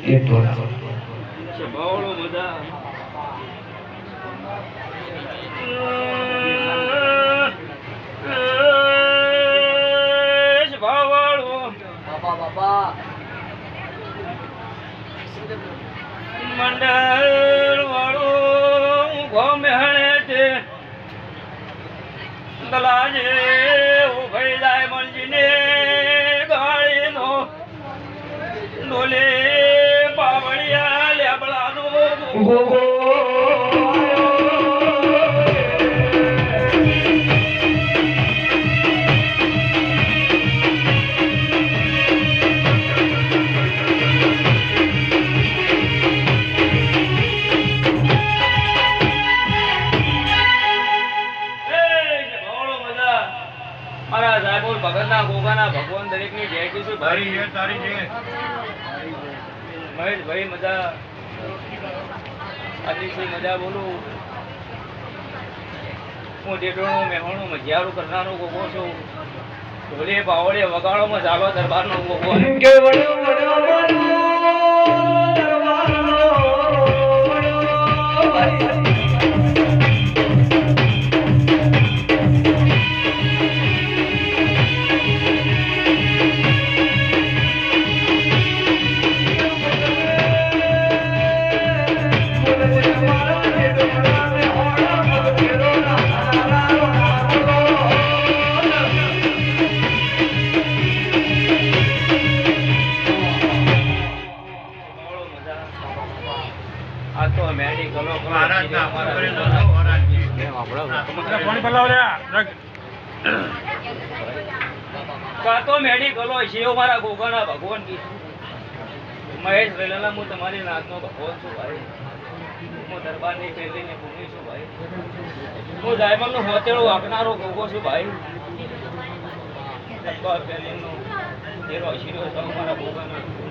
એક ઢોળા બાવળો મજા બાવળો બાબા મંડળ વાળો ગમે હણે તે દલાજે ઉભઈ જાય મલજીને ગાળીનો ડોલે બાવળિયા લેબડાનો ગોગો મારા સાહેબો ભગતના ગોગાના ભગવાન દરેકની જય કીશું ભાઈ તારી છે મહેશભાઈ મજા આદિશભાઈ મજા બોલું હું ડેડોનો મેહોણો મજિયારું કરનારો ગોગો છું ઢોલે બાવળે વગાડોમાં જાગો દરબારનો ગોગો કે વડો વડો દરબારનો વડો ભાઈ આ તો મેડિકલો પાણી પલાવ કાતો મેડિકલો છે મારા ગોગાના ભગવાન કી મહેશ વેલાલા હું તમારી નાથનો ભગવાન છું ભાઈ હું દરબારની પેલીને ભૂમિ છું ભાઈ હું જાયમલનો હોતેડો આપનારો ગોગો છું ભાઈ દરબાર પેલીનો તેરો આશીર્વાદ મારા ગોગાના